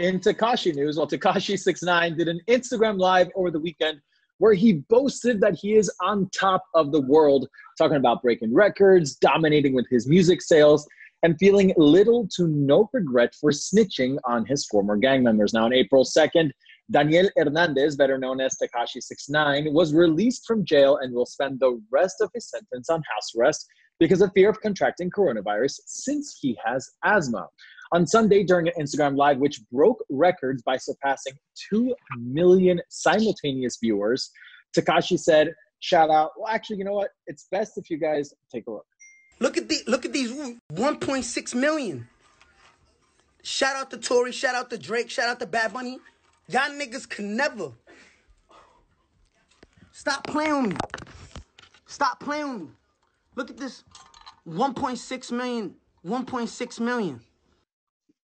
In Tekashi news, well, Tekashi 6ix9ine did an Instagram live over the weekend where he boasted that he is on top of the world, talking about breaking records, dominating with his music sales, and feeling little to no regret for snitching on his former gang members. Now, on April 2nd, Daniel Hernandez, better known as Tekashi 6ix9ine, was released from jail and will spend the rest of his sentence on house arrest because of fear of contracting coronavirus since he has asthma. On Sunday, during an Instagram Live, which broke records by surpassing 2 million simultaneous viewers, Tekashi said, shout out, well, actually, you know what? It's best if you guys take a look. Look at these 1.6 million. Shout out to Tory, shout out to Drake, shout out to Bad Bunny. Y'all niggas can never. Stop playing with me. Stop playing with me. Look at this 1.6 million. 1.6 million.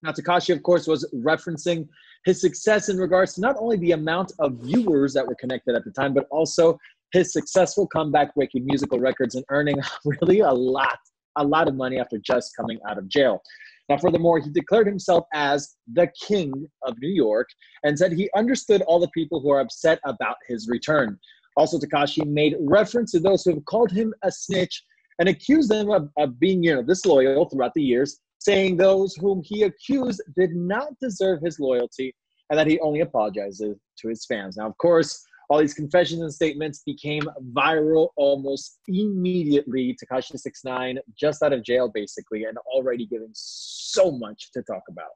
Now, Tekashi, of course, was referencing his success in regards to not only the amount of viewers that were connected at the time, but also his successful comeback breaking musical records and earning really a lot of money after just coming out of jail. Now, furthermore, he declared himself as the king of New York and said he understood all the people who are upset about his return. Also, Tekashi made reference to those who have called him a snitch and accused them of being, disloyal throughout the years, saying those whom he accused did not deserve his loyalty and that he only apologizes to his fans. Now, of course, all these confessions and statements became viral almost immediately. Tekashi 6ix9ine just out of jail, basically, and already giving so much to talk about.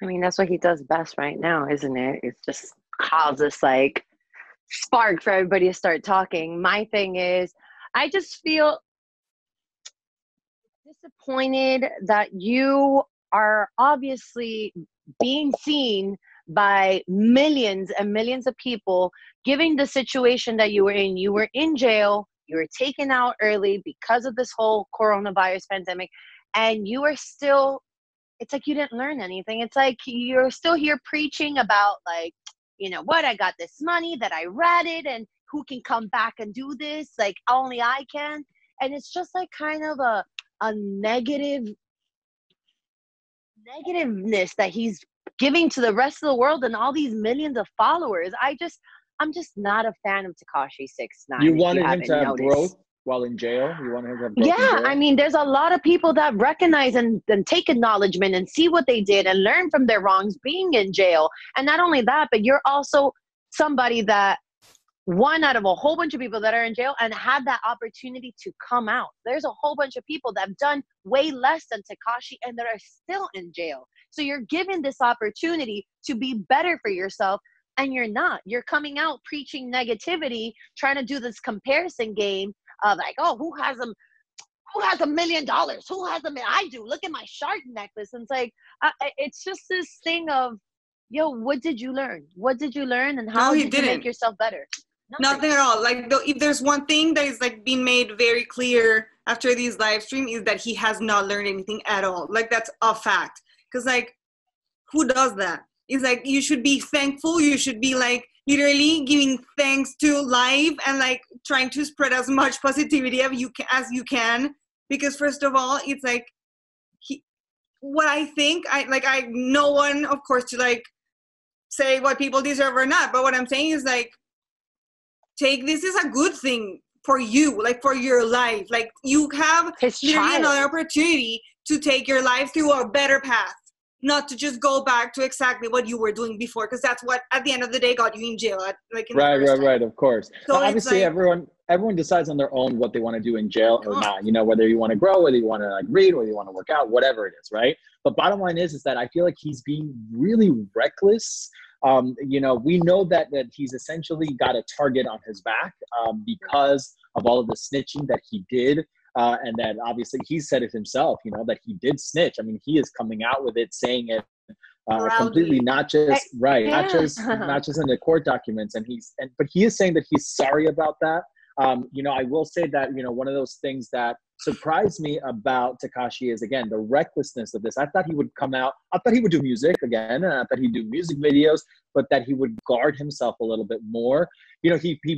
I mean, that's what he does best right now, isn't it? It's just cause this, like, spark for everybody to start talking. My thing is, I just feel disappointed that you are obviously being seen by millions and millions of people, given the situation that you were in. You were in jail, you were taken out early because of this whole coronavirus pandemic, and you are still, it's like you didn't learn anything. It's like you're still here preaching about, like, you know what, I got this money that I ratted, and who can come back and do this? Like, only I can. And it's just like kind of a negativeness that he's giving to the rest of the world and all these millions of followers. I'm just not a fan of Tekashi 6ix9ine. You wanted him to have growth while in jail? You wanted him to have growth in jail? I mean, there's a lot of people that recognize and take acknowledgement and see what they did and learn from their wrongs being in jail. And not only that, but you're also somebody that one out of a whole bunch of people that are in jail and had that opportunity to come out. There's a whole bunch of people that have done way less than Tekashi and that are still in jail. So you're given this opportunity to be better for yourself, and you're not. You're coming out preaching negativity, trying to do this comparison game of like, oh, who has $1 million? Who has I do. Look at my shark necklace. And it's like, it's just this thing of, yo, what did you learn? What did you learn, and how did you make yourself better? Nothing at all. Like, if there's one thing that is like being made very clear after these live stream is that he has not learned anything at all. Like, that's a fact. Because, like, who does that? It's like, you should be thankful. You should be, like, literally giving thanks to life and, like, trying to spread as much positivity as you can. Because, first of all, it's like, what I think, no one, of course, to, like, say what people deserve or not. But what I'm saying is, like, this is a good thing for you, like, for your life. Like, you have literally another opportunity to take your life through a better path, not to just go back to exactly what you were doing before, because that's what at the end of the day got you in jail. Right, of course. So now, obviously, like, everyone decides on their own what they want to do in jail or not. You know, whether you want to grow, whether you want to, like, read, whether you want to work out, whatever it is, right? But bottom line is that I feel like he's being really reckless. We know that he's essentially got a target on his back because of all of the snitching that he did. And that obviously he said it himself, that he did snitch. I mean, he is coming out with it, saying it completely, not just not just in the court documents. But he is saying that he's sorry about that. I will say that, one of those things that surprised me about Tekashi is, again, the recklessness of this. I thought he would come out, I thought he would do music again, and I thought he'd do music videos, but that he would guard himself a little bit more. He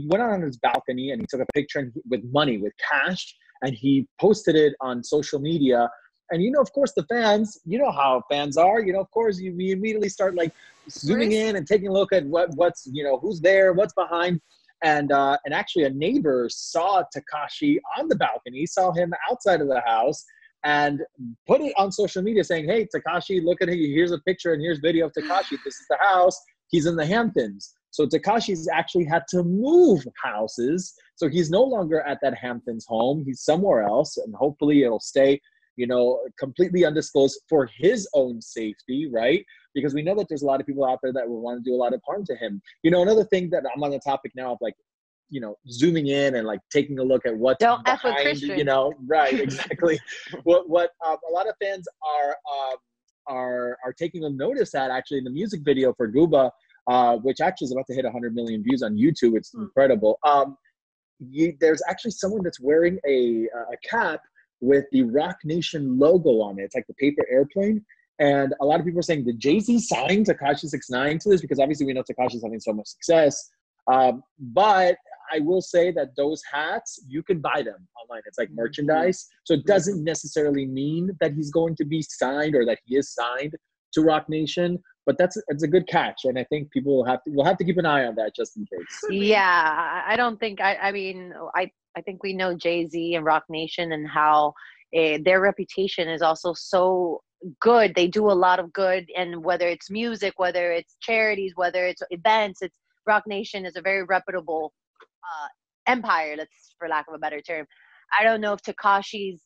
went out on his balcony and he took a picture with money, with cash, and he posted it on social media. And, of course, the fans, how fans are, of course, we immediately start like zooming in and taking a look at what's, who's there, what's behind. And actually a neighbor saw Tekashi on the balcony, saw him outside of the house, and put it on social media saying, hey, Tekashi, look at it. Here's a picture and here's video of Tekashi. This is the house. He's in the Hamptons. So Tekashi's actually had to move houses. So he's no longer at that Hamptons home. He's somewhere else, and hopefully it'll stay, completely undisclosed for his own safety, right? Because we know that there's a lot of people out there that will want to do a lot of harm to him. Another thing that I'm on the topic now of like, zooming in and like taking a look at what's Don't behind, F with Christian. Right, exactly. what a lot of fans are taking a notice at actually in the music video for Gooba, which actually is about to hit 100 million views on YouTube. It's incredible. There's actually someone that's wearing a cap with the Rock Nation logo on it. It's like the paper airplane. And a lot of people are saying, did Jay-Z sign Tekashi 6ix9ine to this? Because obviously we know Tekashi's having so much success. But I will say that those hats, you can buy them online. It's like merchandise. So it doesn't necessarily mean that he's going to be signed or that he is signed to Rock Nation. But it's a good catch. And I think people will have to keep an eye on that just in case. Yeah, I don't think, I think we know Jay-Z and Rock Nation and how their reputation is also so good. They do a lot of good, and whether it's music, whether it's charities, whether it's events, Rock Nation is a very reputable empire, that's for lack of a better term. I don't know if Tekashi's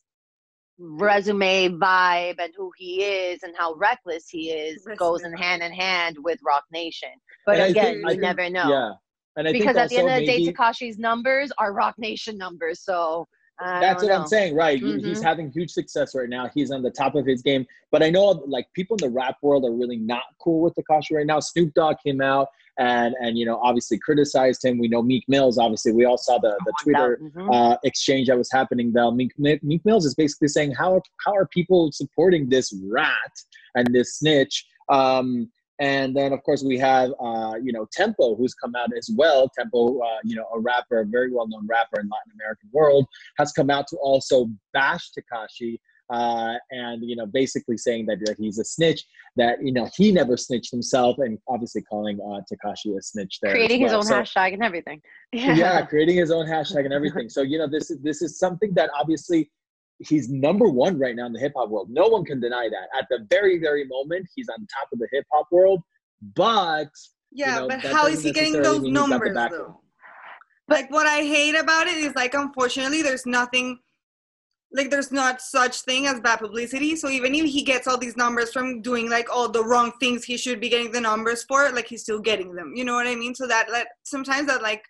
resume, vibe, and who he is and how reckless he is goes in hand with Rock Nation. But and again, you never know. Yeah. And I because think at the end of the day, maybe Tekashi's numbers are Rock Nation numbers. So that's what I'm saying, right? He's having huge success right now. He's on the top of his game. But I know like people in the rap world are really not cool with Tekashi right now. Snoop Dogg came out and obviously criticized him. We know Meek Mill's, obviously we all saw the Twitter exchange that was happening. Meek Mill's is basically saying, how are people supporting this rat and this snitch? And then, of course, we have, Tempo, who's come out as well. Tempo, a rapper, a very well-known rapper in Latin American world, has come out to also bash Tekashi and, basically saying that he's a snitch, that, he never snitched himself, and obviously calling Tekashi a snitch there. Creating his own hashtag and everything. Yeah, creating his own hashtag and everything. So, this is something that obviously he's number one right now in the hip hop world. No one can deny that. At the very, very moment, he's on top of the hip hop world. But but how is he getting those numbers though? Like what I hate about it is like, unfortunately, there's nothing, like there's not such thing as bad publicity. So even if he gets all these numbers from doing like all the wrong things he should be getting the numbers for, like he's still getting them. You know what I mean? So that sometimes that like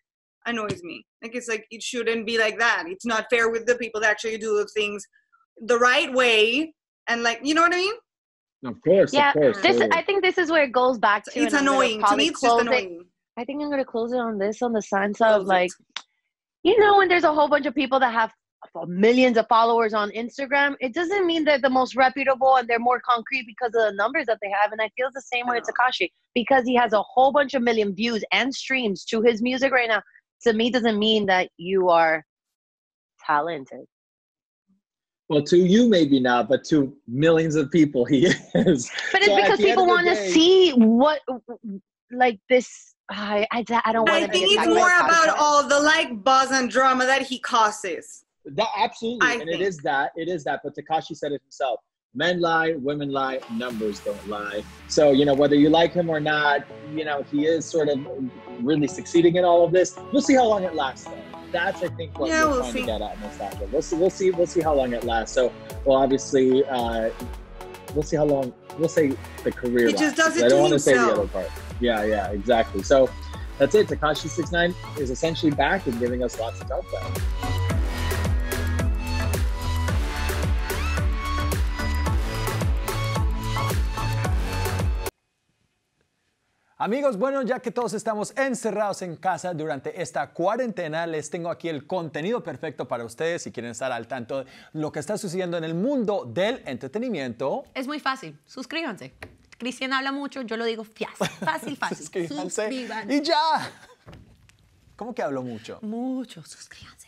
annoys me. Like it's like it shouldn't be like that. It's not fair with the people that actually do the things the right way, and like, you know what I mean? Of course, yeah. Of course. I think this is where it goes back to. It's annoying to me. It's just annoying. I think I'm gonna close it on this, on the sense of like, when there's a whole bunch of people that have millions of followers on Instagram, it doesn't mean they're the most reputable and they're more concrete because of the numbers that they have. And I feel the same way with Tekashi, because he has a whole bunch of million views and streams to his music right now. To me, doesn't mean that you are talented. Well, to you maybe not, but to millions of people he is. But it's because people want to see what, like this. I don't want to. I think it's more about all the like buzz and drama that he causes. That absolutely, and it is that. But Tekashi said it himself. Men lie, women lie, numbers don't lie. So, whether you like him or not, he is sort of really succeeding in all of this. We'll see how long it lasts, though. That's, I think, what we're trying to get at, Nastassja. We'll see how long it lasts. So, well, obviously, we'll see how long, we'll say the career lasts. He just does it I don't to want to say the himself. other part. Yeah, exactly. So, that's it. Tekashi 6ix9ine is essentially back and giving us lots to talk about. Amigos, bueno, ya que todos estamos encerrados en casa durante esta cuarentena, les tengo aquí el contenido perfecto para ustedes si quieren estar al tanto de lo que está sucediendo en el mundo del entretenimiento. Es muy fácil, suscríbanse. Cristian habla mucho, yo lo digo fácil. Suscríbanse. Y ya. ¿Cómo que hablo mucho? Mucho, suscríbanse.